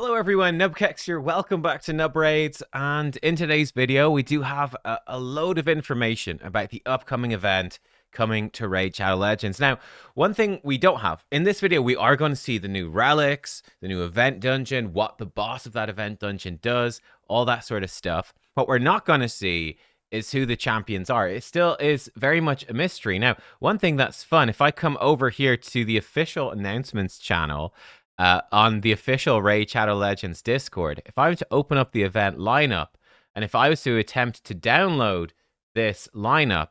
Hello everyone, nubkeks here. Welcome back to Nub Raids. And in today's video, we do have a load of information about the upcoming event coming to Raid Shadow Legends. Now, one thing we don't have in this video, we are going to see the new relics, the new event dungeon, what the boss of that event dungeon does, all that sort of stuff. What we're not going to see is who the champions are. It still is very much a mystery. Now, one thing that's fun, if I come over here to the official announcements channel, on the official Raid Shadow Legends Discord, if I were to open up the event lineup, and if I was to attempt to download this lineup,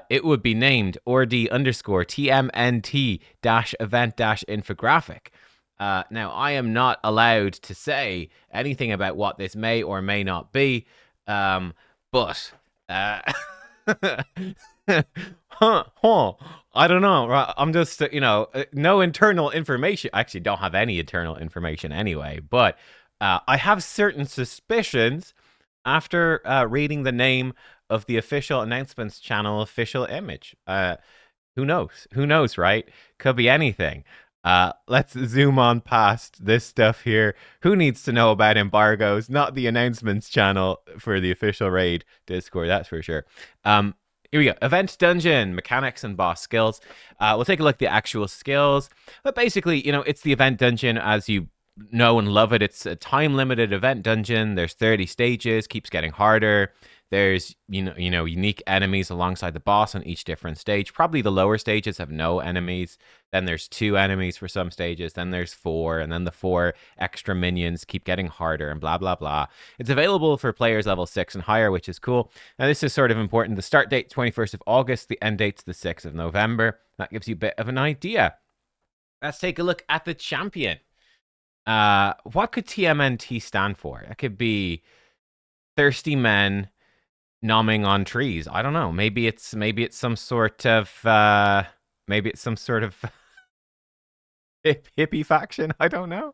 it would be named ord_TMNT-event-infographic. Now, I am not allowed to say anything about what this may or may not be, but I don't know. I'm just, no internal information. I actually don't have any internal information anyway, but I have certain suspicions after reading the name of the official announcements channel official image. Who knows? Who knows, right? Could be anything. Let's zoom on past this stuff here. Who needs to know about embargoes? Not the announcements channel for the official raid Discord, that's for sure. Here we go. Event dungeon, mechanics and boss skills. We'll take a look at the actual skills. But basically, it's the event dungeon as you know and love it. It's a time-limited event dungeon. There's 30 stages, keeps getting harder. There's, unique enemies alongside the boss on each different stage. Probably the lower stages have no enemies. Then there's 2 enemies for some stages. Then there's 4. And then the 4 extra minions keep getting harder and blah, blah, blah. It's available for players level 6 and higher, which is cool. Now, this is sort of important. The start date, 21st of August. The end date's the 6th of November. That gives you a bit of an idea. Let's take a look at the champion. What could TMNT stand for? It could be thirsty men nomming on trees. I don't know. Maybe it's some sort of hippie faction. I don't know.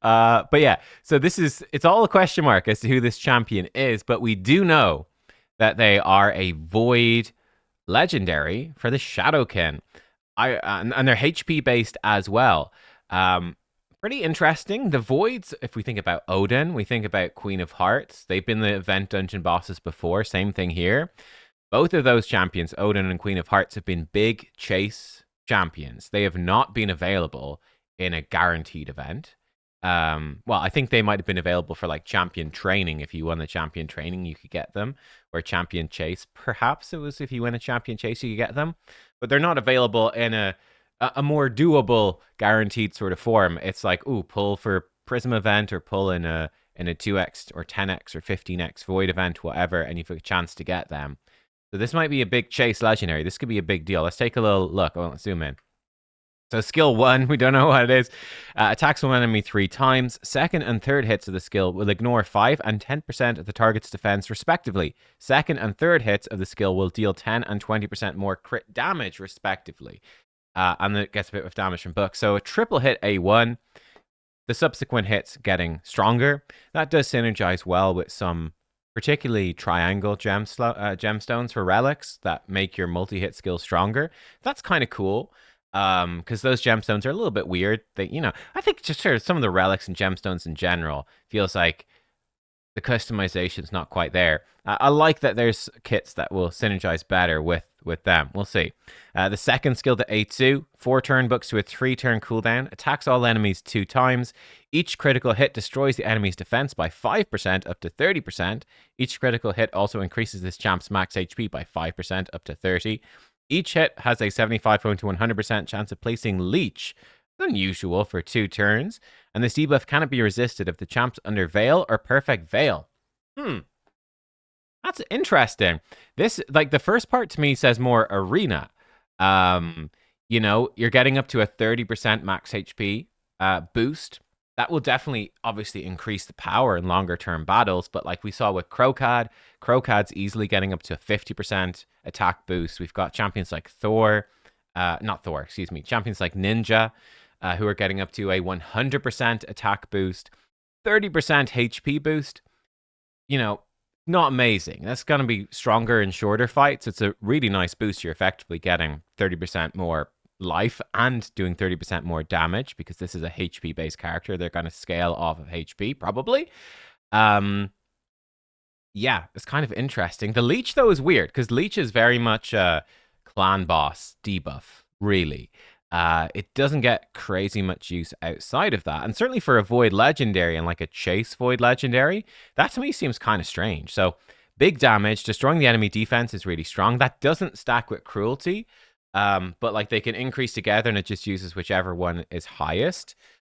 But yeah, so it's all a question mark as to who this champion is, but we do know that they are a void legendary for the Shadowkin. And they're HP based as well. Pretty interesting. The voids, if we think about Odin, we think about Queen of Hearts. They've been the event dungeon bosses before. Same thing here. Both of those champions, Odin and Queen of Hearts, have been big chase champions. They have not been available in a guaranteed event. Well, I think they might have been available for like champion training. If you won the champion training, you could get them. Or champion chase. Perhaps it was if you win a champion chase, you could get them. But they're not available in a more doable guaranteed sort of form. It's like, pull for Prism event or pull in a 2x or 10x or 15x void event, whatever, and you've got a chance to get them. So this might be a big chase legendary. This could be a big deal. Let's take a little look. Let's zoom in. So skill 1, we don't know what it is. Attacks one enemy 3 times. Second and third hits of the skill will ignore 5 and 10% of the target's defense, respectively. Second and third hits of the skill will deal 10 and 20% more crit damage, respectively. And it gets a bit of damage from book. So a triple hit A1, the subsequent hits getting stronger. That does synergize well with some particularly triangle gemstones for relics that make your multi-hit skill stronger. That's kind of cool because those gemstones are a little bit weird. I think just sort of some of the relics and gemstones in general feels like the customization's not quite there. I like that there's kits that will synergize better with them. We'll see. The second skill to A2, 4 turn books to a 3 turn cooldown, attacks all enemies 2 times. Each critical hit destroys the enemy's defense by 5% up to 30%. Each critical hit also increases this champ's max HP by 5% up to 30. Each hit has a 75 to 100% chance of placing Leech. Unusual for 2 turns. And this debuff cannot be resisted if the champ's under Veil or Perfect Veil. That's interesting. This, like, the first part to me says more arena. You're getting up to a 30% max HP boost. That will definitely, obviously, increase the power in longer term battles. But like we saw with Crocad's easily getting up to a 50% attack boost. We've got champions like champions like Ninja, who are getting up to a 100% attack boost, 30% HP boost. Not amazing. That's going to be stronger in shorter fights. It's a really nice boost. You're effectively getting 30% more life and doing 30% more damage because this is a HP based character. They're going to scale off of HP probably. Yeah, it's kind of interesting. The Leech though is weird because Leech is very much a clan boss debuff, really. It doesn't get crazy much use outside of that. And certainly for a Void Legendary and like a Chase Void Legendary, that to me seems kind of strange. So big damage, destroying the enemy defense is really strong. That doesn't stack with Cruelty, but like they can increase together and it just uses whichever one is highest.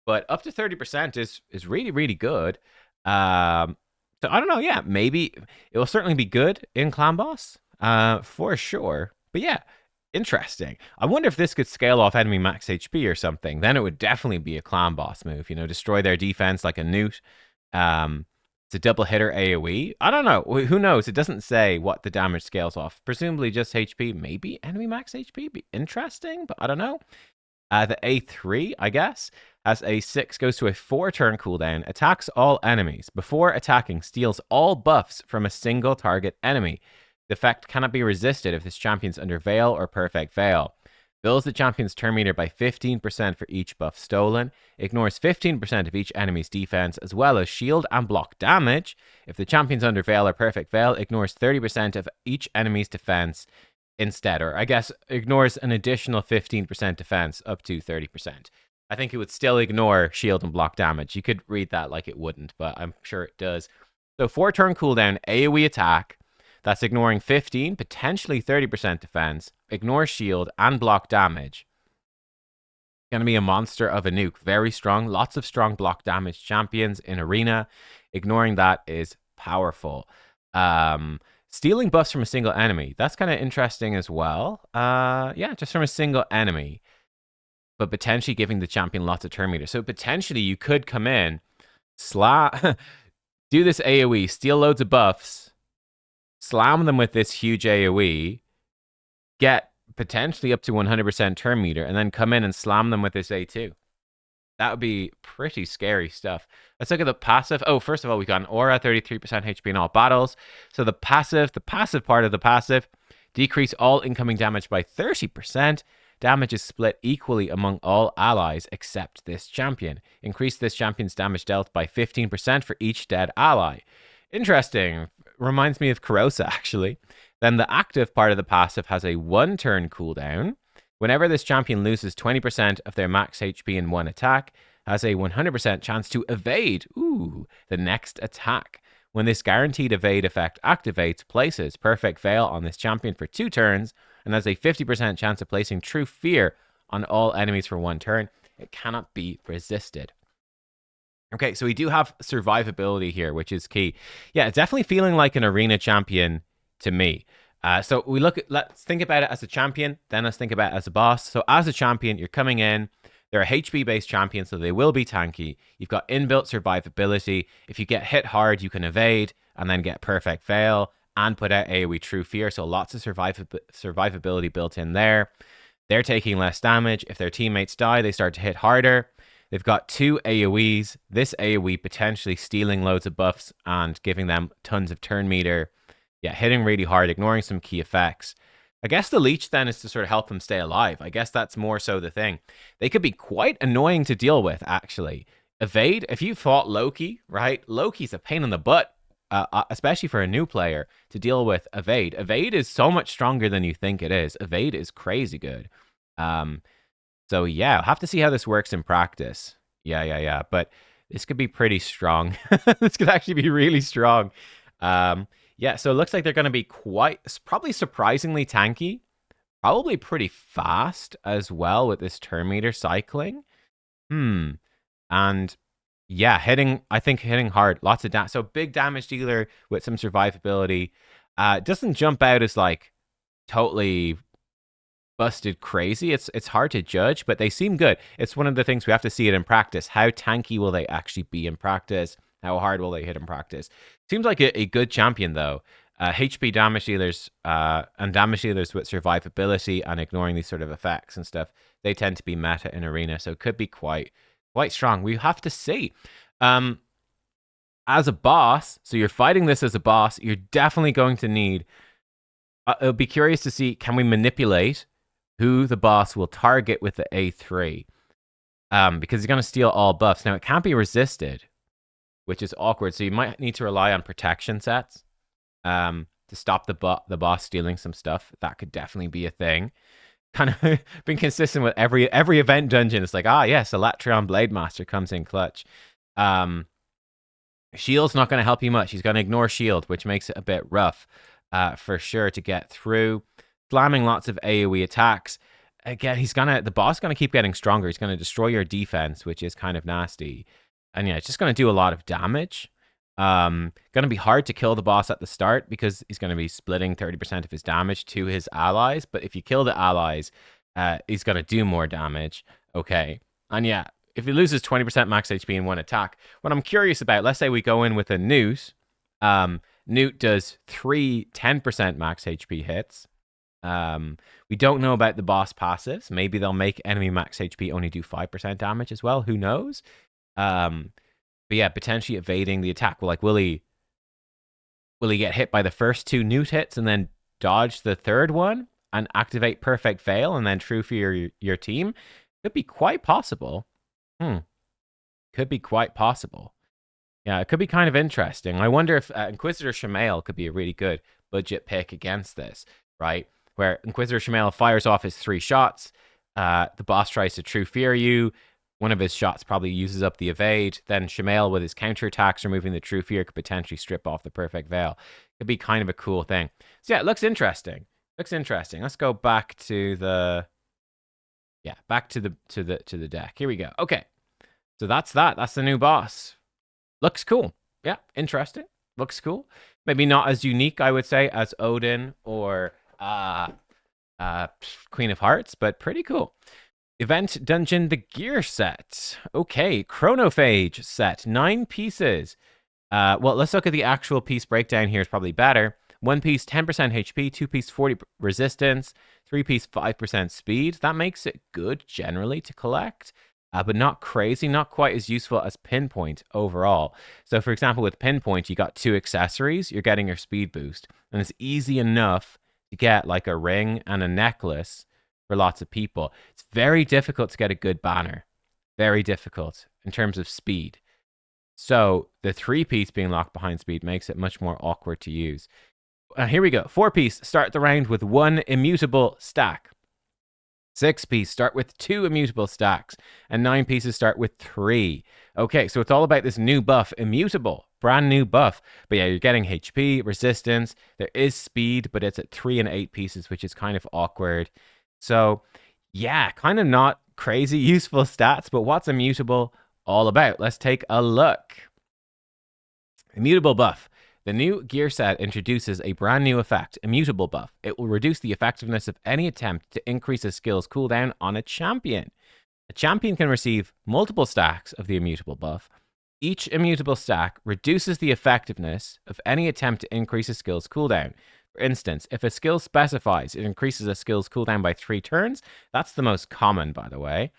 But up to 30% is really, really good. So I don't know. Yeah, maybe it will certainly be good in Clan Boss, for sure. But yeah, interesting. I wonder if this could scale off enemy max HP or something. Then it would definitely be a Clan Boss move. You know, destroy their defense like a newt. It's a double hitter AoE. I don't know. Who knows? It doesn't say what the damage scales off. Presumably just HP. Maybe enemy max HP. Be interesting, but I don't know. The A3, I guess, has a 6, goes to a 4-turn cooldown, attacks all enemies. Before attacking, steals all buffs from a single target enemy. The effect cannot be resisted if this champion's under Veil or Perfect Veil. Fills the champion's turn meter by 15% for each buff stolen. Ignores 15% of each enemy's defense, as well as shield and block damage. If the champion's under Veil or Perfect Veil, ignores 30% of each enemy's defense instead, or I guess ignores an additional 15% defense up to 30%. I think it would still ignore shield and block damage. You could read that like it wouldn't, but I'm sure it does. So 4-turn cooldown, AoE attack. That's ignoring 15, potentially 30% defense, ignore shield and block damage. Going to be a monster of a nuke. Very strong. Lots of strong block damage champions in Arena. Ignoring that is powerful. Stealing buffs from a single enemy. That's kind of interesting as well. Yeah, just from a single enemy. But potentially giving the champion lots of turn meter. So potentially you could come in, do this AoE, steal loads of buffs, slam them with this huge AoE, get potentially up to 100% turn meter, and then come in and slam them with this A2. That would be pretty scary stuff. Let's look at the passive. Oh, first of all, we got an aura, 33% HP in all battles. So the passive part of the passive, decrease all incoming damage by 30%. Damage is split equally among all allies except this champion. Increase this champion's damage dealt by 15% for each dead ally. Interesting. Reminds me of Corrosa, actually. Then the active part of the passive has a 1-turn cooldown. Whenever this champion loses 20% of their max HP in one attack, has a 100% chance to evade the next attack. When this guaranteed evade effect activates, places Perfect Veil on this champion for 2 turns, and has a 50% chance of placing True Fear on all enemies for 1 turn. It cannot be resisted. Okay, so we do have survivability here, which is key. Yeah, it's definitely feeling like an arena champion to me. So let's think about it as a champion, then let's think about it as a boss. So as a champion, you're coming in, they're a HP-based champion, so they will be tanky. You've got inbuilt survivability. If you get hit hard, you can evade and then get Perfect Veil and put out AoE True Fear, so lots of survivability built in there. They're taking less damage. If their teammates die, they start to hit harder. They've got 2 AoEs. This AoE potentially stealing loads of buffs and giving them tons of turn meter. Yeah, hitting really hard, ignoring some key effects. I guess the Leech then is to sort of help them stay alive. I guess that's more so the thing. They could be quite annoying to deal with, actually. Evade, if you fought Loki, right? Loki's a pain in the butt, especially for a new player, to deal with Evade. Evade is so much stronger than you think it is. Evade is crazy good. So yeah, I'll have to see how this works in practice. Yeah. But this could be pretty strong. This could actually be really strong. Yeah, so it looks like they're going to be probably surprisingly tanky. Probably pretty fast as well with this turn meter cycling. And yeah, hitting hard. Lots of damage. So big damage dealer with some survivability. Doesn't jump out as like totally busted crazy. It's hard to judge, but they seem good. It's one of the things we have to see it in practice. How tanky will they actually be in practice? How hard will they hit in practice? Seems like a good champion, though. HP damage dealers and damage dealers with survivability and ignoring these sort of effects and stuff, they tend to be meta in Arena, so it could be quite strong. We have to see. As a boss, so you're fighting this as a boss, you're definitely going to need... It'll be curious to see, can we manipulate who the boss will target with the A3. Because he's going to steal all buffs. Now, it can't be resisted, which is awkward. So you might need to rely on protection sets to stop the boss stealing some stuff. That could definitely be a thing. Kind of been consistent with every event dungeon. It's like, yes, Electron Blade Master comes in clutch. Shield's not going to help you much. He's going to ignore shield, which makes it a bit rough for sure to get through. Slamming lots of AoE attacks. Again, the boss is going to keep getting stronger. He's going to destroy your defense, which is kind of nasty. And yeah, it's just going to do a lot of damage. Going to be hard to kill the boss at the start because he's going to be splitting 30% of his damage to his allies. But if you kill the allies, he's going to do more damage. Okay. And yeah, if he loses 20% max HP in one attack, what I'm curious about, let's say we go in with a Newt. Newt does 3 10% max HP hits. We don't know about the boss passives. Maybe they'll make enemy max HP only do 5% damage as well. Who knows? But yeah, potentially evading the attack. Well, like, will he get hit by the first 2 Newt hits and then dodge the third one and activate Perfect Veil and then True Fear your team? Could be quite possible. Could be quite possible. Yeah, it could be kind of interesting. I wonder if Inquisitor Shamael could be a really good budget pick against this, right? Where Inquisitor Shamael fires off his 3 shots. The boss tries to True Fear you. One of his shots probably uses up the evade. Then Shamael with his counterattacks removing the True Fear could potentially strip off the Perfect Veil. Could be kind of a cool thing. So yeah, it looks interesting. Let's go back to the deck. Here we go. Okay. So that's that. That's the new boss. Looks cool. Yeah, interesting. Looks cool. Maybe not as unique, I would say, as Odin or Queen of Hearts, but pretty cool. Event Dungeon, the gear set. Okay, Chronophage set, 9 pieces. Well, let's look at the actual piece breakdown here. Is probably better. 1 piece, 10% HP, 2 piece, 40 resistance, 3 piece, 5% speed. That makes it good generally to collect, but not crazy, not quite as useful as Pinpoint overall. So for example, with Pinpoint, you got 2 accessories, you're getting your speed boost, and it's easy enough to get like a ring and a necklace for lots of people. It's very difficult to get a good banner. Very difficult in terms of speed. So the 3-piece being locked behind speed makes it much more awkward to use. Here we go. 4-piece, start the round with 1 immutable stack. 6-piece, start with 2 immutable stacks. And 9 pieces start with 3. Okay, so it's all about this new buff, Immutable. Brand new buff. But yeah, you're getting HP, resistance. There is speed, but it's at 3 and 8 pieces, which is kind of awkward. So yeah, kind of not crazy useful stats, but what's Immutable all about? Let's take a look. Immutable Buff. The new gear set introduces a brand new effect, Immutable Buff. It will reduce the effectiveness of any attempt to increase a skill's cooldown on a champion. A champion can receive multiple stacks of the Immutable Buff. Each immutable stack reduces the effectiveness of any attempt to increase a skill's cooldown. For instance, if a skill specifies it increases a skill's cooldown by 3 turns, that's the most common, by the way.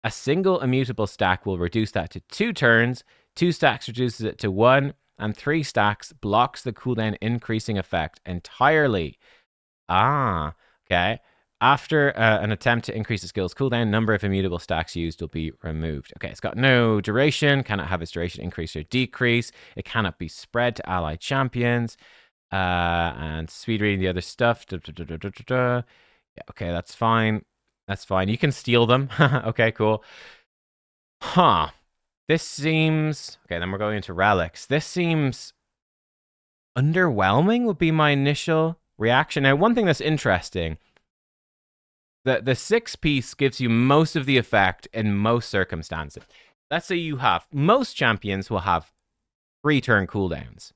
A single immutable stack will reduce that to 2 turns, 2 stacks reduces it to 1, and 3 stacks blocks the cooldown increasing effect entirely. Okay. After an attempt to increase the skill's cooldown, number of immutable stacks used will be removed. Okay, it's got no duration, cannot have its duration increase or decrease. It cannot be spread to allied champions. And speed reading the other stuff. Yeah, okay, that's fine. That's fine. You can steal them. Okay, cool. This seems... Okay, then we're going into relics. This seems underwhelming would be my initial reaction. Now, one thing that's interesting, the 6-piece gives you most of the effect in most circumstances. Let's say you have... Most champions will have 3-turn cooldowns.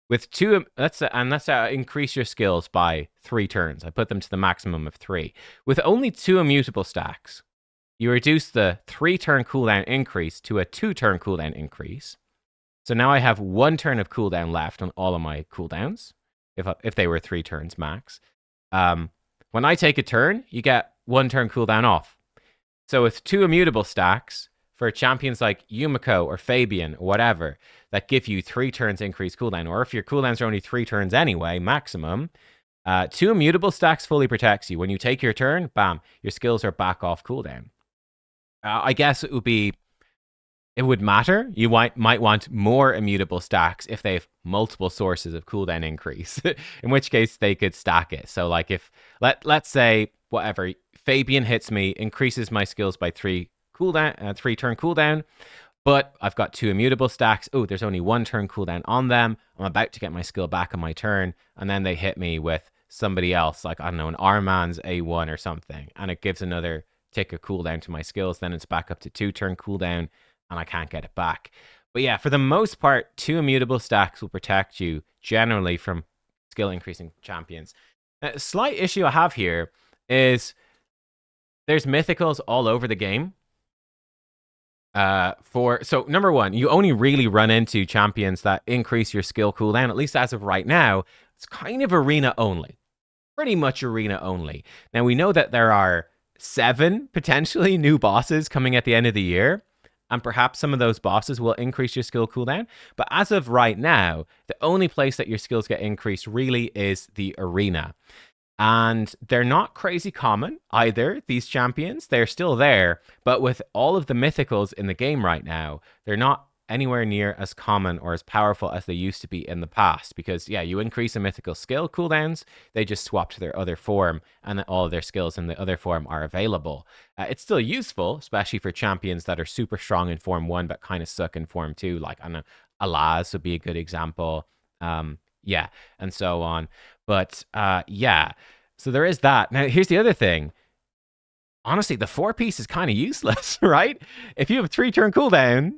With 2... Let's increase your skills by 3 turns. I put them to the maximum of 3. With only 2 immutable stacks, you reduce the 3-turn cooldown increase to a 2-turn cooldown increase. So now I have 1 turn of cooldown left on all of my cooldowns, if they were 3 turns max. When I take a turn, you get 1 turn cooldown off. So with 2 immutable stacks, for champions like Yumiko or Fabian or whatever, that give you 3 turns increased cooldown, or if your cooldowns are only 3 turns anyway, maximum, Two immutable stacks fully protects you. When you take your turn, bam, your skills are back off cooldown. I guess it would matter. You might want more immutable stacks if they have multiple sources of cooldown increase, in which case they could stack it. So like if, let's say, whatever, Fabian hits me, increases my skills by 3 cooldown, 3 turn cooldown, but I've got 2 immutable stacks. Oh, there's only 1 turn cooldown on them. I'm about to get my skill back on my turn, and then they hit me with somebody else, like, I don't know, an Arman's A1 or something, and it gives another tick of cooldown to my skills. Then it's back up to 2 turn cooldown, and I can't get it back. But yeah, for the most part, 2 immutable stacks will protect you generally from skill increasing champions. A slight issue I have here is there's mythicals all over the game. So number one, you only really run into champions that increase your skill cooldown, at least as of right now. It's kind of arena only. Pretty much arena only. Now we know that there are 7 potentially new bosses coming at the end of the year, and perhaps some of those bosses will increase your skill cooldown. But as of right now, the only place that your skills get increased really is the arena. And they're not crazy common either, these champions. They're still there, but with all of the mythicals in the game right now, they're not anywhere near as common or as powerful as they used to be in the past. Because, yeah, you increase a mythical skill cooldowns, they just swap to their other form, and then all of their skills in the other form are available. It's still useful, especially for champions that are super strong in Form 1, but kind of suck in Form 2. Like, I don't know, Alaz would be a good example. Yeah, and so on. But yeah, so there is that. Now, here's the other thing. Honestly, the 4-piece is kind of useless, right? If you have a 3-turn cooldown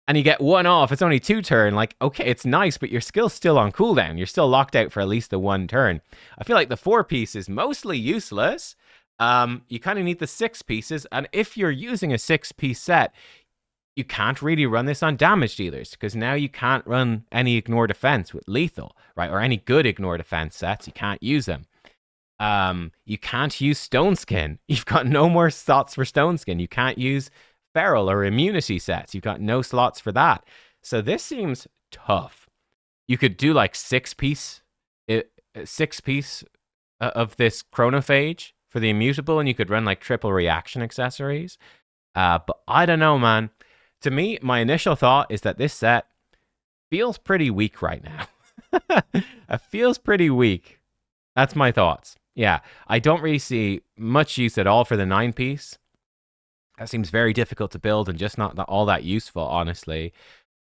and you get 1 off, it's only 2 turn. Like, okay, it's nice, but your skill's still on cooldown. You're still locked out for at least the 1 turn. I feel like the 4-piece is mostly useless. You kind of need the 6 pieces. And if you're using a 6-piece set, you can't really run this on damage dealers, because now you can't run any ignore defense with lethal, right? Or any good ignore defense sets. You can't use them. You can't use Stone Skin. You've got no more slots for Stone Skin. You can't use Feral or immunity sets. You've got no slots for that. So this seems tough. You could do like 6-piece of this chronophage for the immutable, and you could run like triple reaction accessories. But I don't know, man. To me, my initial thought is that this set feels pretty weak right now. It feels pretty weak. That's my thoughts. Yeah, I don't really see much use at all for the 9-piece. That seems very difficult to build and just not all that useful, honestly.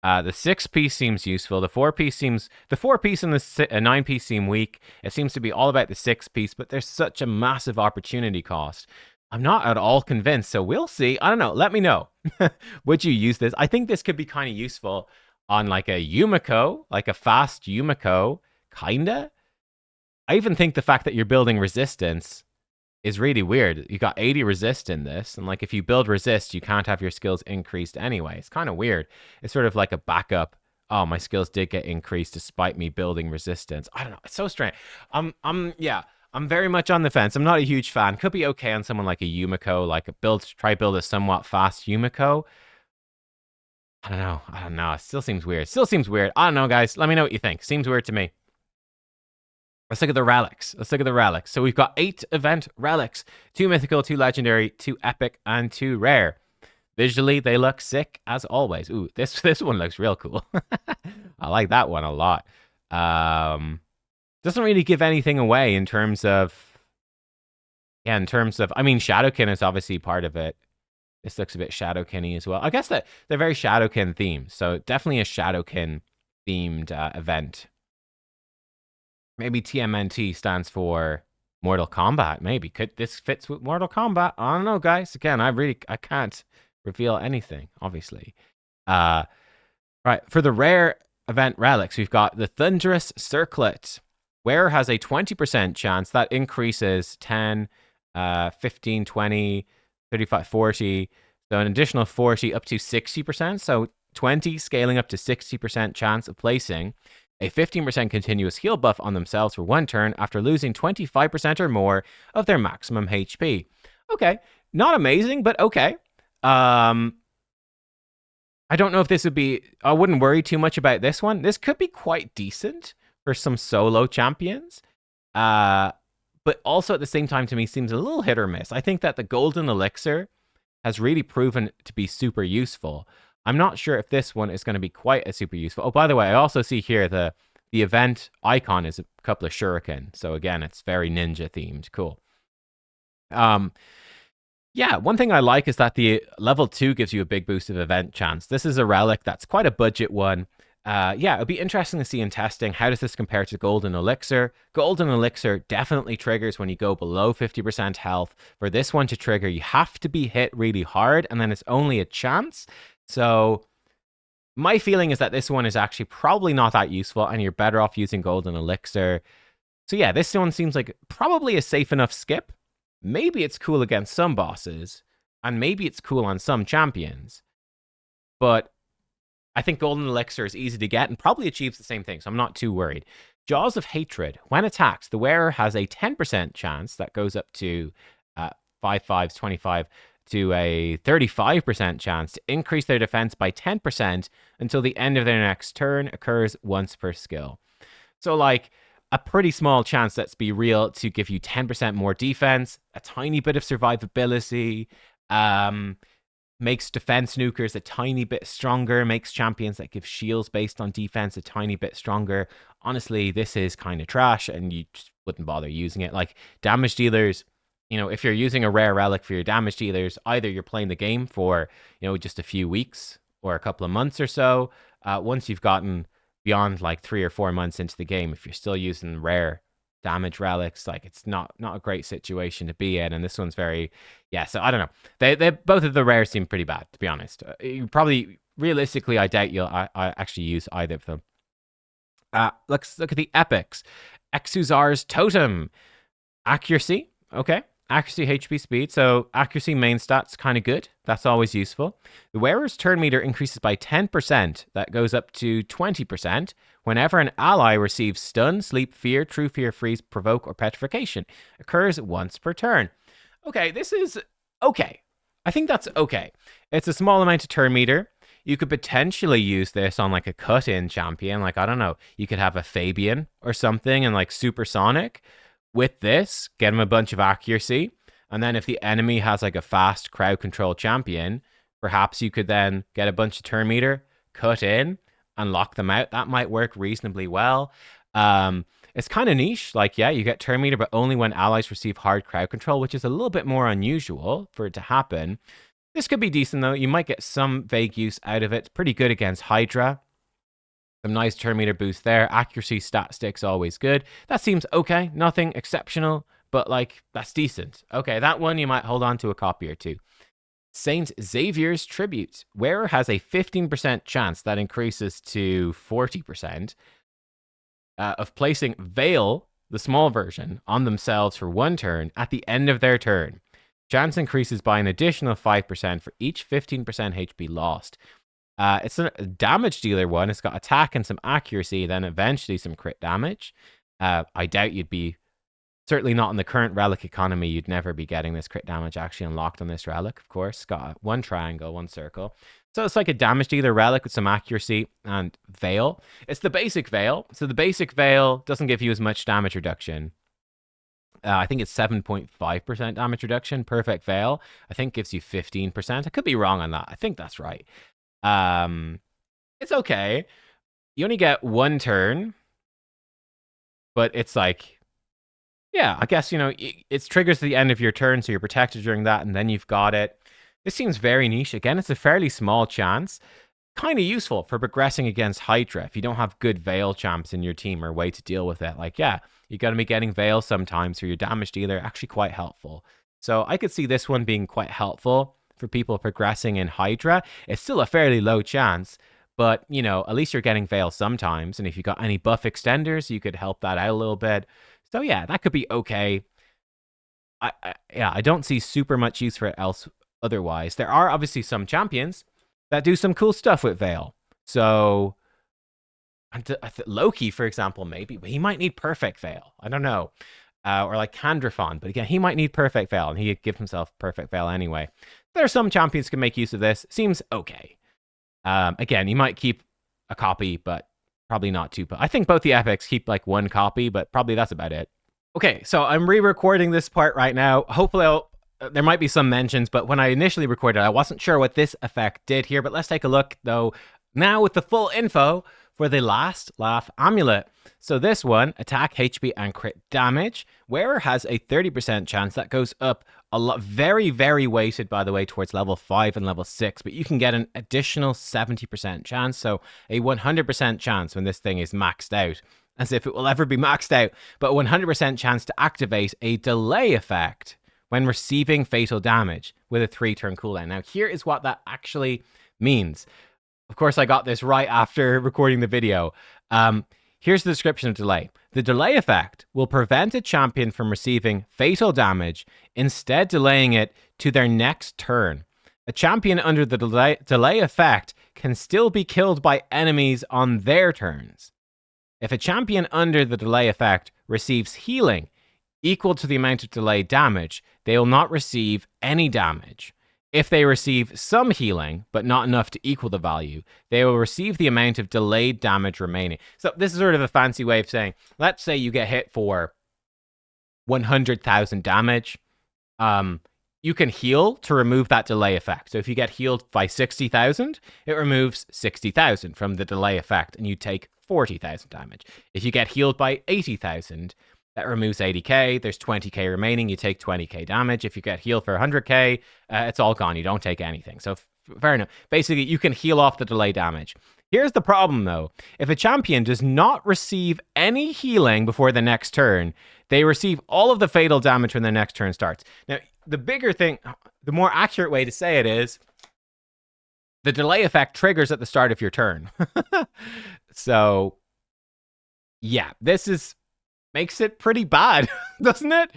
The 6-piece seems useful. The 4-piece and the 9-piece seem weak. It seems to be all about the 6-piece, but there's such a massive opportunity cost. I'm not at all convinced, so we'll see. I don't know. Let me know. Would you use this? I think this could be kind of useful on like a Yumiko, like a fast Yumiko, kinda. I even think the fact that you're building resistance is really weird. You got 80 resist in this, and like if you build resist, you can't have your skills increased anyway. It's kind of weird. It's sort of like a backup. Oh, my skills did get increased despite me building resistance. I don't know. It's so strange. Yeah. I'm very much on the fence. I'm not a huge fan. Could be okay on someone like a Yumiko, like try build a somewhat fast Yumiko. I don't know. It still seems weird. I don't know, guys. Let me know what you think. Seems weird to me. Let's look at the relics. So we've got 8 event relics. 2 mythical, 2 legendary, 2 epic, and 2 rare. Visually, they look sick as always. Ooh, this one looks real cool. I like that one a lot. Doesn't really give anything away in terms of, I mean, Shadowkin is obviously part of it. This looks a bit Shadowkin-y as well. I guess that they're very Shadowkin themed, so definitely a Shadowkin themed event. Maybe TMNT stands for Mortal Kombat. Maybe this fits with Mortal Kombat. I don't know, guys. Again, I can't reveal anything, obviously. Right, for the rare event relics, we've got the Thunderous Circlet. Where has a 20% chance that increases 10, 15, 20, 35, 40. So an additional 40 up to 60%. So 20 scaling up to 60% chance of placing a 15% continuous heal buff on themselves for 1 turn after losing 25% or more of their maximum HP. Okay, not amazing, but okay. I don't know if this would be... I wouldn't worry too much about this one. This could be quite decent for some solo champions. But also at the same time, to me, seems a little hit or miss. I think that the golden elixir has really proven to be super useful. I'm not sure if this one is going to be quite as super useful. Oh, by the way, I also see here the event icon is a couple of shuriken. So again, it's very ninja themed. Cool. Yeah, one thing I like is that the level 2 gives you a big boost of event chance. This is a relic that's quite a budget one. Yeah, it'll be interesting to see in testing. How does this compare to Golden Elixir? Golden Elixir definitely triggers when you go below 50% health. For this one to trigger, you have to be hit really hard, and then it's only a chance. So my feeling is that this one is actually probably not that useful, and you're better off using Golden Elixir. So yeah, this one seems like probably a safe enough skip. Maybe it's cool against some bosses, and maybe it's cool on some champions. But I think Golden Elixir is easy to get and probably achieves the same thing, so I'm not too worried. Jaws of Hatred. When attacked, the wearer has a 10% chance, that goes up to 5 5s, 25, to a 35% chance to increase their defense by 10% until the end of their next turn, occurs once per skill. So, like, a pretty small chance, let's be real, to give you 10% more defense, a tiny bit of survivability, makes defense nukers a tiny bit stronger, makes champions that give shields based on defense a tiny bit stronger. Honestly, this is kind of trash, and you just wouldn't bother using it. Like, damage dealers, you know, if you're using a rare relic for your damage dealers, either you're playing the game for, you know, just a few weeks or a couple of months or so. Once you've gotten beyond like 3 or 4 months into the game, if you're still using rare damage relics, like, it's not a great situation to be in. And this one's very, yeah, so I don't know, they both of the rares seem pretty bad, to be honest. You probably, realistically, I doubt you'll I actually use either of them. Let's look at the epics. Exuzar's Totem. Accuracy, okay, accuracy, HP, speed. So accuracy main stats kind of good, that's always useful. The wearer's turn meter increases by 10%, that goes up to 20% whenever an ally receives stun, sleep, fear, true fear, freeze, provoke, or petrification. Occurs once per turn. Okay, this is okay. I think that's okay. It's a small amount of turn meter. You could potentially use this on like a cut-in champion. Like, I don't know, you could have a Fabian or something and like supersonic. With this, get him a bunch of accuracy. And then if the enemy has like a fast crowd control champion, perhaps you could then get a bunch of turn meter, cut in, and lock them out. That might work reasonably well. It's kind of niche. Like, yeah, you get turn meter, but only when allies receive hard crowd control, which is a little bit more unusual for it to happen. This could be decent, though. You might get some vague use out of it. It's pretty good against Hydra. Some nice turn meter boost there. Accuracy stat sticks, always good. That seems okay. Nothing exceptional, but like, that's decent. Okay, that one you might hold on to a copy or two. Saint Xavier's Tribute. Wearer has a 15% chance, that increases to 40%, of placing Veil, the small version, on themselves for 1 turn at the end of their turn. Chance increases by an additional 5% for each 15% HP lost. It's a damage dealer one. It's got attack and some accuracy, then eventually some crit damage. I doubt you'd be, certainly not in the current relic economy, you'd never be getting this crit damage actually unlocked on this relic, of course. Got 1 triangle, 1 circle. So it's like a damage dealer relic with some accuracy and Veil. It's the basic Veil. So the basic Veil doesn't give you as much damage reduction. I think it's 7.5% damage reduction. Perfect Veil, I think, gives you 15%. I could be wrong on that. I think that's right. It's okay. You only get 1 turn, but it's like, yeah, I guess, you know, it triggers at the end of your turn, so you're protected during that, and then you've got it. This seems very niche. Again, it's a fairly small chance. Kind of useful for progressing against Hydra. If you don't have good Veil champs in your team or way to deal with it, like, yeah, you're going to be getting Veil sometimes for your damage dealer. Actually quite helpful. So I could see this one being quite helpful for people progressing in Hydra. It's still a fairly low chance, but, you know, at least you're getting Veil sometimes. And if you got any buff extenders, you could help that out a little bit. So yeah, that could be okay. I don't see super much use for it else otherwise. There are obviously some champions that do some cool stuff with Veil. So Loki, for example, maybe, but he might need perfect Veil. I don't know. Or like Candrafon, but again, he might need perfect Veil, and he could give himself perfect Veil anyway. There are some champions who can make use of this. Seems okay. Again, you might keep a copy, but probably not 2. But I think both the epics keep like 1 copy, but probably that's about it. Okay, so I'm re-recording this part right now. Hopefully there might be some mentions, but when I initially recorded, I wasn't sure what this effect did here. But let's take a look, though, now with the full info for the Last Laugh Amulet. So this one, attack, HP, and crit damage. Wearer has a 30% chance. That goes up a lot. Very, very weighted, by the way, towards level 5 and level 6. But you can get an additional 70% chance. So a 100% chance when this thing is maxed out. As if it will ever be maxed out, but 100% chance to activate a delay effect when receiving fatal damage with a 3-turn cooldown. Now, here is what that actually means. Of course, I got this right after recording the video. Here's the description of delay. The delay effect will prevent a champion from receiving fatal damage, instead delaying it to their next turn. A champion under the delay effect can still be killed by enemies on their turns. If a champion under the delay effect receives healing equal to the amount of delayed damage, they will not receive any damage. If they receive some healing, but not enough to equal the value, they will receive the amount of delayed damage remaining. So this is sort of a fancy way of saying, let's say you get hit for 100,000 damage. You can heal to remove that delay effect. So if you get healed by 60,000, it removes 60,000 from the delay effect, and you take 40,000 damage. If you get healed by 80,000, that removes 80k. There's 20k remaining. You take 20k damage. If you get healed for 100k, it's all gone. You don't take anything. So fair enough. Basically, you can heal off the delay damage. Here's the problem, though. If a champion does not receive any healing before the next turn, they receive all of the fatal damage when the next turn starts. Now, the bigger thing, the more accurate way to say it is, the delay effect triggers at the start of your turn. So, yeah, makes it pretty bad, doesn't it?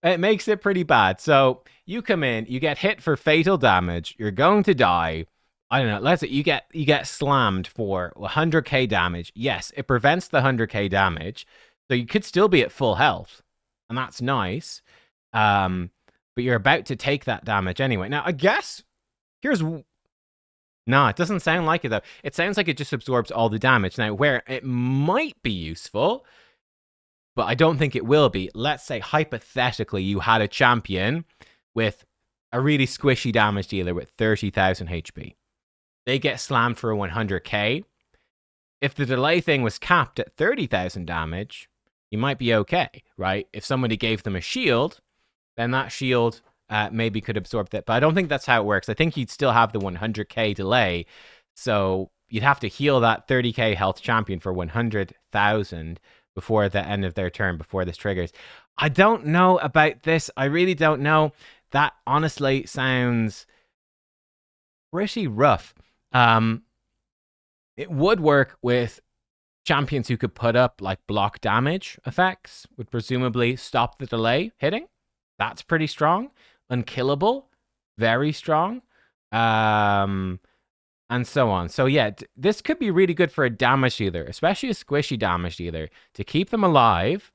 It makes it pretty bad. So you come in, you get hit for fatal damage, you're going to die. I don't know. Let's say you get slammed for 100k damage. Yes, it prevents the 100k damage, so you could still be at full health, and that's nice. But you're about to take that damage anyway. Now, I guess no, it doesn't sound like it, though. It sounds like it just absorbs all the damage. Now, where it might be useful, but I don't think it will be. Let's say, hypothetically, you had a champion with a really squishy damage dealer with 30,000 HP. They get slammed for a 100k. If the delay thing was capped at 30,000 damage, you might be okay, right? If somebody gave them a shield, then that shield maybe could absorb that. But I don't think that's how it works. I think you'd still have the 100k delay. So you'd have to heal that 30k health champion for 100,000 before the end of their turn, before this triggers. I don't know about this. I really don't know. That honestly sounds pretty rough. It would work with champions who could put up like block damage effects, would presumably stop the delay hitting. That's pretty strong. Unkillable, very strong, and so on. So yeah, this could be really good for a damage dealer, especially a squishy damage dealer, to keep them alive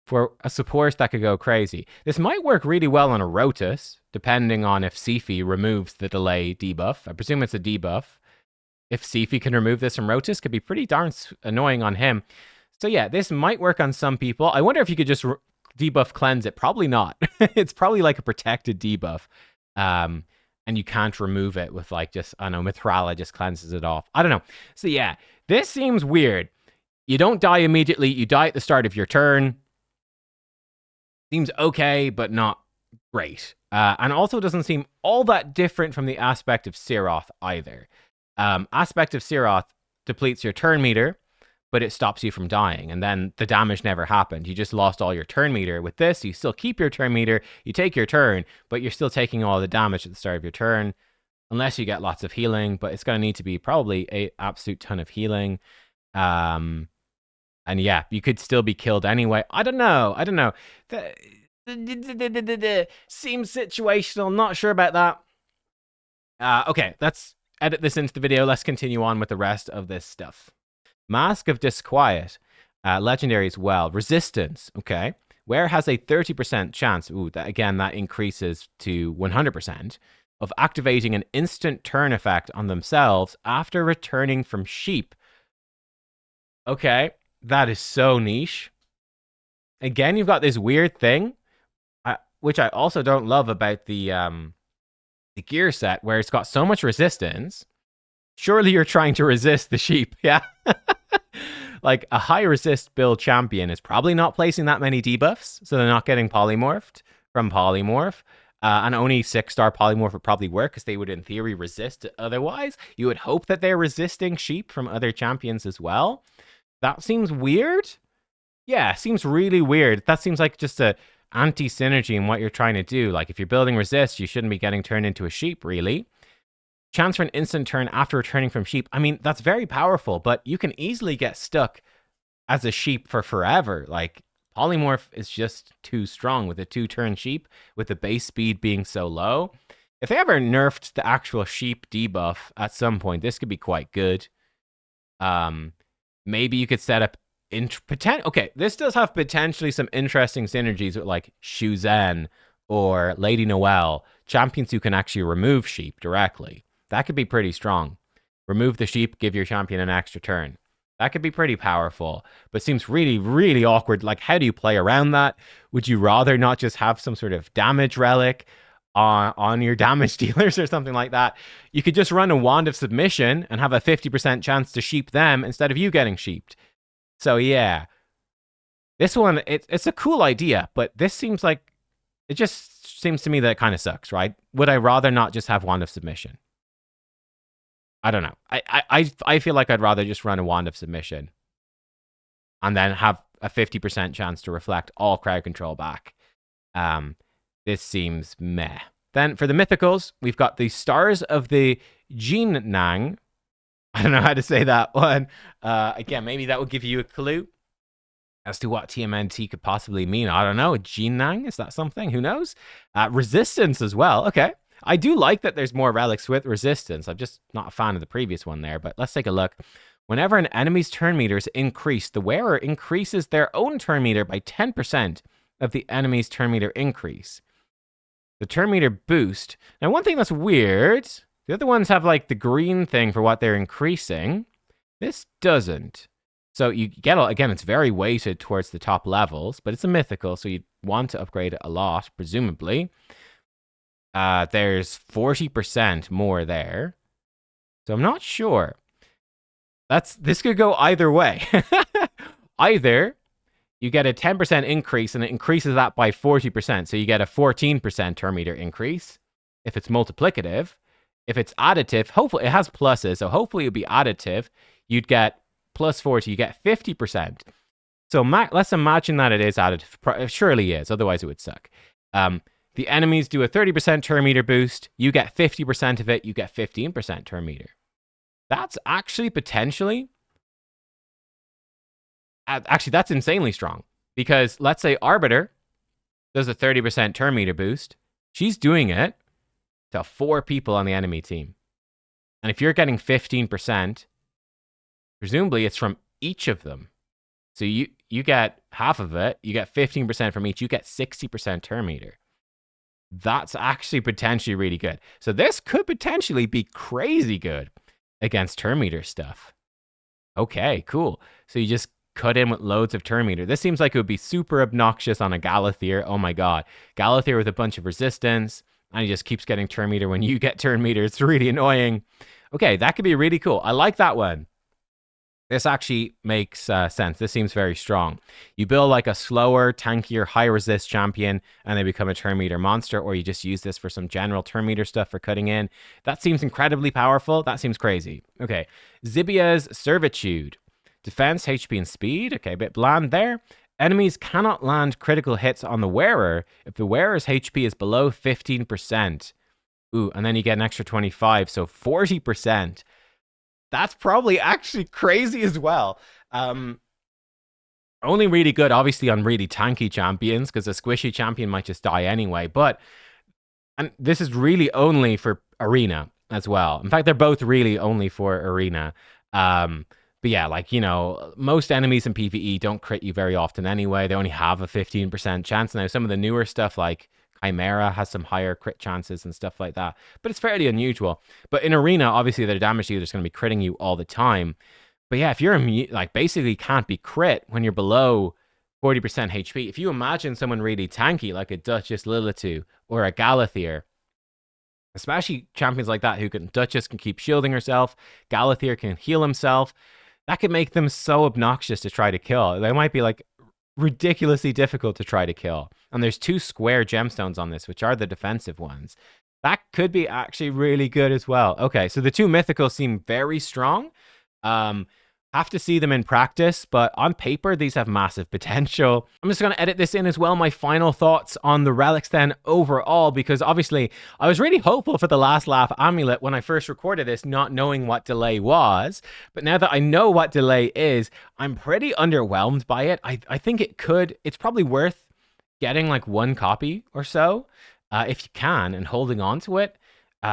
for a support that could go crazy. This might work really well on a Rotus, depending on if Sifi removes the delay debuff. I presume it's a debuff. If Sifi can remove this from Rotus, could be pretty darn annoying on him. So yeah, this might work on some people. I wonder if you could just debuff cleanse it. Probably not. It's probably like a protected debuff. And you can't remove it with like just, I don't know, Mithrala just cleanses it off. I don't know. So yeah, this seems weird. You don't die immediately. You die at the start of your turn. Seems okay, but not great. And also doesn't seem all that different from the aspect of Siroth either. Aspect of Siroth depletes your turn meter, but it stops you from dying, and then the damage never happened. You just lost all your turn meter. With this, you still keep your turn meter, you take your turn, but you're still taking all the damage at the start of your turn, unless you get lots of healing, but it's going to need to be probably an absolute ton of healing. And yeah, you could still be killed anyway. I don't know. Seems situational. Not sure about that. Okay, let's edit this into the video. Let's continue on with the rest of this stuff. Mask of Disquiet, legendary as well. Resistance, okay. Where has a 30% chance, that increases to 100%, of activating an instant turn effect on themselves after returning from sheep. Okay, that is so niche. Again, you've got this weird thing, which I also don't love about the gear set, where it's got so much resistance. Surely you're trying to resist the sheep, yeah? Like, a high resist build champion is probably not placing that many debuffs, so they're not getting polymorphed from polymorph. And only 6-star polymorph would probably work because they would, in theory, resist it otherwise. You would hope that they're resisting sheep from other champions as well. That seems weird. Yeah, seems really weird. That seems like just a anti-synergy in what you're trying to do. Like, if you're building resist, you shouldn't be getting turned into a sheep, really. Chance for an instant turn after returning from sheep. I mean, that's very powerful, but you can easily get stuck as a sheep for forever. Like, polymorph is just too strong with a 2-turn sheep, with the base speed being so low. If they ever nerfed the actual sheep debuff at some point, this could be quite good. Maybe you could set up okay, this does have potentially some interesting synergies with like Shuzhen or Lady Noelle, champions who can actually remove sheep directly. That could be pretty strong. Remove the sheep, give your champion an extra turn. That could be pretty powerful, but seems really, really awkward. Like, how do you play around that? Would you rather not just have some sort of damage relic on your damage dealers or something like that? You could just run a Wand of Submission and have a 50% chance to sheep them instead of you getting sheeped. So yeah, this one, it's a cool idea, but this seems like, it just seems to me that it kind of sucks, right? Would I rather not just have Wand of Submission? I don't know. I feel like I'd rather just run a Wand of Submission and then have a 50% chance to reflect all crowd control back. This seems meh. Then for the mythicals, we've got the Stars of the Jinnang. I don't know how to say that one. Again, maybe that will give you a clue as to what TMNT could possibly mean. I don't know. Jinnang? Is that something? Who knows? Resistance as well. Okay. I do like that there's more relics with resistance. I'm just not a fan of the previous one there, but let's take a look. Whenever an enemy's turn meter is increased, the wearer increases their own turn meter by 10% of the enemy's turn meter increase. The turn meter boost. Now, one thing that's weird, the other ones have like the green thing for what they're increasing. This doesn't. So you get, again, it's very weighted towards the top levels, but it's a mythical, so you'd want to upgrade it a lot, presumably. There's 40% more there. So I'm not sure. This could go either way. Either you get a 10% increase and it increases that by 40%. So you get a 14% turn meter increase if it's multiplicative. If it's additive, hopefully it has pluses, so hopefully it'll be additive. You'd get plus 40, you get 50%. So let's imagine that it is additive. It surely is, otherwise it would suck. The enemies do a 30% turn meter boost. You get 50% of it. You get 15% turn meter. That's actually potentially... Actually, that's insanely strong. Because let's say Arbiter does a 30% turn meter boost. She's doing it to 4 people on the enemy team. And if you're getting 15%, presumably it's from each of them. So you get half of it. You get 15% from each. You get 60% turn meter. That's actually potentially really good. So this could potentially be crazy good against turn meter stuff. Okay, cool. So you just cut in with loads of turn meter. This seems like it would be super obnoxious on a Galathier. Oh my god. Galathier with a bunch of resistance, and he just keeps getting turn meter when you get turn meter. It's really annoying. Okay, that could be really cool. I like that one. This actually makes sense. This seems very strong. You build like a slower, tankier, high resist champion and they become a turn meter monster, or you just use this for some general turn meter stuff for cutting in. That seems incredibly powerful. That seems crazy. Okay, Zibia's Servitude. Defense, HP, and speed. Okay, a bit bland there. Enemies cannot land critical hits on the wearer if the wearer's HP is below 15%. Ooh, and then you get an extra 25, so 40%. That's probably actually crazy as well. Only really good, obviously, on really tanky champions, because a squishy champion might just die anyway. And this is really only for Arena as well. In fact, they're both really only for Arena. But yeah, like, you know, most enemies in PvE don't crit you very often anyway. They only have a 15% chance. Now, some of the newer stuff like Chimera has some higher crit chances and stuff like that, but it's fairly unusual. But in Arena, obviously, their damage dealer is going to be critting you all the time. But yeah, if you're like basically can't be crit when you're below 40% HP. If you imagine someone really tanky like a Duchess Lilitu or a Galathier, especially champions like that who can, Duchess can keep shielding herself, Galathier can heal himself, that could make them so obnoxious to try to kill. They might be like ridiculously difficult to try to kill. And there's 2 square gemstones on this, which are the defensive ones. That could be actually really good as well. Okay, so the 2 mythicals seem very strong. Have to see them in practice, but on paper, these have massive potential. I'm just going to edit this in as well, my final thoughts on the relics then overall, because obviously I was really hopeful for the last laugh amulet when I first recorded this, not knowing what delay was. But now that I know what delay is, I'm pretty underwhelmed by it. I think it's probably worth getting like 1 copy or so, if you can, and holding on to it.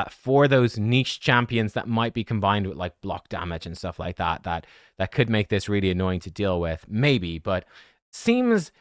For those niche champions that might be combined with like block damage and stuff like that could make this really annoying to deal with, maybe, but seems,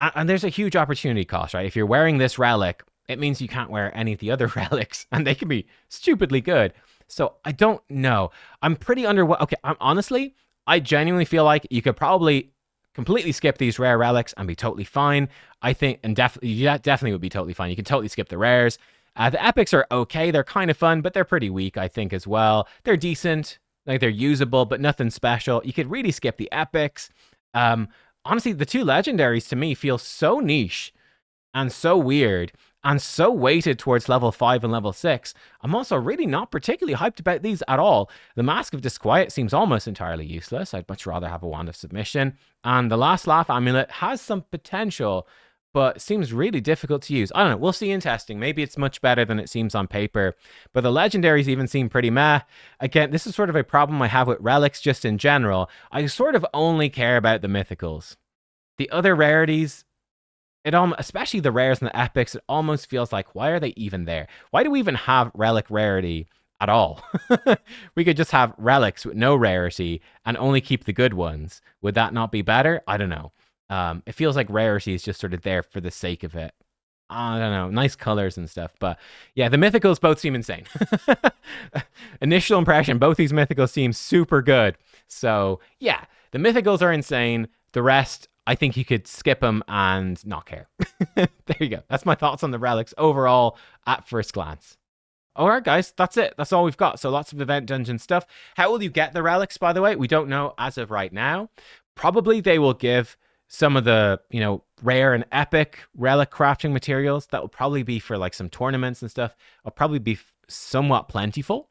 and there's a huge opportunity cost, right? If you're wearing this relic, it means you can't wear any of the other relics, and they can be stupidly good. So I don't know. I'm pretty okay, honestly, I genuinely feel like you could probably completely skip these rare relics and be totally fine. I think, and definitely would be totally fine. You can totally skip the rares. The epics are okay. They're kind of fun, but they're pretty weak, I think, as well. They're decent. Like, they're usable, but nothing special. You could really skip the epics. Honestly, the 2 legendaries to me feel so niche and so weird and so weighted towards level 5 and level 6. I'm also really not particularly hyped about these at all. The Mask of Disquiet seems almost entirely useless. I'd much rather have a Wand of Submission. And the Last Laugh Amulet has some potential, but seems really difficult to use. I don't know. We'll see in testing. Maybe it's much better than it seems on paper. But the legendaries even seem pretty meh. Again, this is sort of a problem I have with relics just in general. I sort of only care about the mythicals. The other rarities, especially the rares and the epics, it almost feels like, why are they even there? Why do we even have relic rarity at all? We could just have relics with no rarity and only keep the good ones. Would that not be better? I don't know. It feels like rarity is just sort of there for the sake of it. I don't know, nice colors and stuff. But yeah, the mythicals both seem insane. Initial impression, both these mythicals seem super good. So yeah, the mythicals are insane. The rest, I think you could skip them and not care. There you go. That's my thoughts on the relics overall at first glance. All right, guys, that's it. That's all we've got. So lots of event dungeon stuff. How will you get the relics, by the way? We don't know as of right now. Probably they will give some of the, rare and epic relic crafting materials that will probably be for like some tournaments and stuff. Will probably be somewhat plentiful.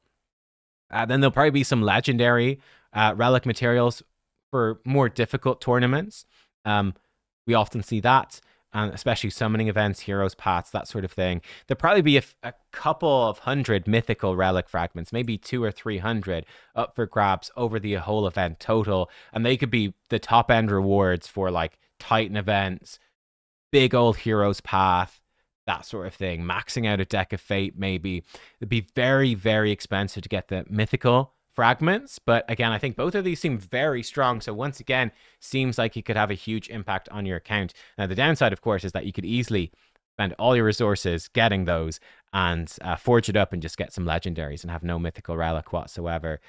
Then there'll probably be some legendary relic materials for more difficult tournaments. We often see that, and especially summoning events, heroes paths, that sort of thing. There'll probably be a couple of 100 mythical relic fragments, maybe 200 or 300 up for grabs over the whole event total. And they could be the top end rewards for like Titan events, big old heroes path, that sort of thing. Maxing out a deck of fate, maybe. It'd be very, very expensive to get the mythical fragments, but again, I think both of these seem very strong. So once again, seems like it could have a huge impact on your account. Now, the downside, of course, is that you could easily spend all your resources getting those and forge it up and just get some legendaries and have no mythical relic whatsoever.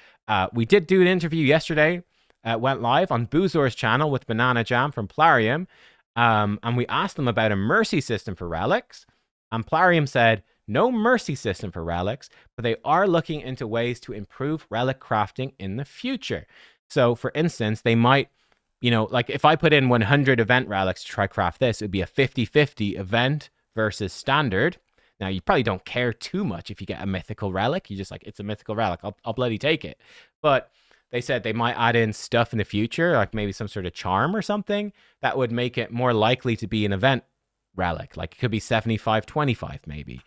We did do an interview yesterday, went live on Boozor's channel with Banana Jam from Plarium, and we asked them about a mercy system for relics, and Plarium said, no mercy system for relics, but they are looking into ways to improve relic crafting in the future. So, for instance, they might, like if I put in 100 event relics to try craft this, it would be a 50-50 event versus standard. Now, you probably don't care too much if you get a mythical relic. You just like, it's a mythical relic. I'll bloody take it. But they said they might add in stuff in the future, like maybe some sort of charm or something that would make it more likely to be an event relic. Like it could be 75-25 maybe.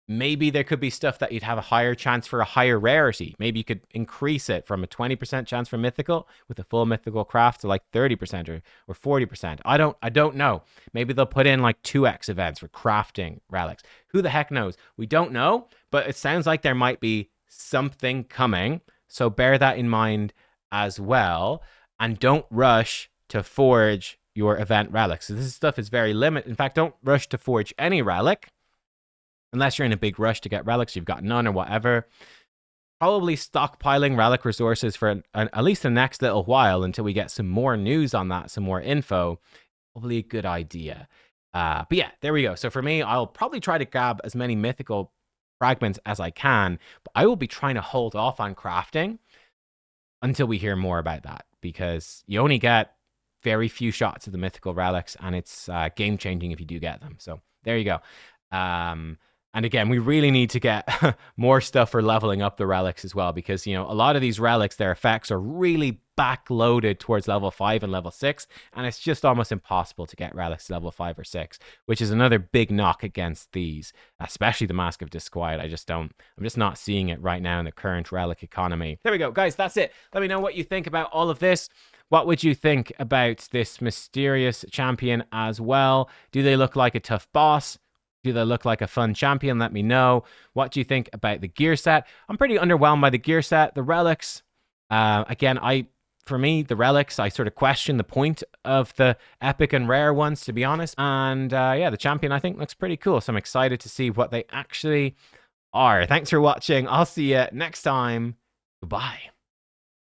Maybe there could be stuff that you'd have a higher chance for a higher rarity. Maybe you could increase it from a 20% chance for mythical with a full mythical craft to like 30% or 40%. I don't know. Maybe they'll put in like 2x events for crafting relics. Who the heck knows? We don't know, but it sounds like there might be something coming. So bear that in mind as well. And don't rush to forge your event relics. So this stuff is very limited. In fact, don't rush to forge any relic. Unless you're in a big rush to get relics, you've got none or whatever. Probably stockpiling relic resources for at least the next little while until we get some more news on that, some more info. probably a good idea. But yeah, there we go. So for me, I'll probably try to grab as many mythical fragments as I can, but I will be trying to hold off on crafting until we hear more about that, because you only get very few shots of the mythical relics, and it's game changing if you do get them. So there you go. And again, we really need to get more stuff for leveling up the relics as well, because, you know, a lot of these relics, their effects are really backloaded towards level 5 and level 6, and it's just almost impossible to get relics to level 5 or 6, which is another big knock against these, especially the Mask of Disquiet. I'm just not seeing it right now in the current relic economy. There we go, guys, that's it. Let me know what you think about all of this. What would you think about this mysterious champion as well? Do they look like a tough boss? Do they look like a fun champion? Let me know. What do you think about the gear set? I'm pretty underwhelmed by the gear set. The relics, again, for me, the relics, I sort of question the point of the epic and rare ones, to be honest. And yeah, the champion, I think, looks pretty cool. So I'm excited to see what they actually are. Thanks for watching. I'll see you next time. Goodbye.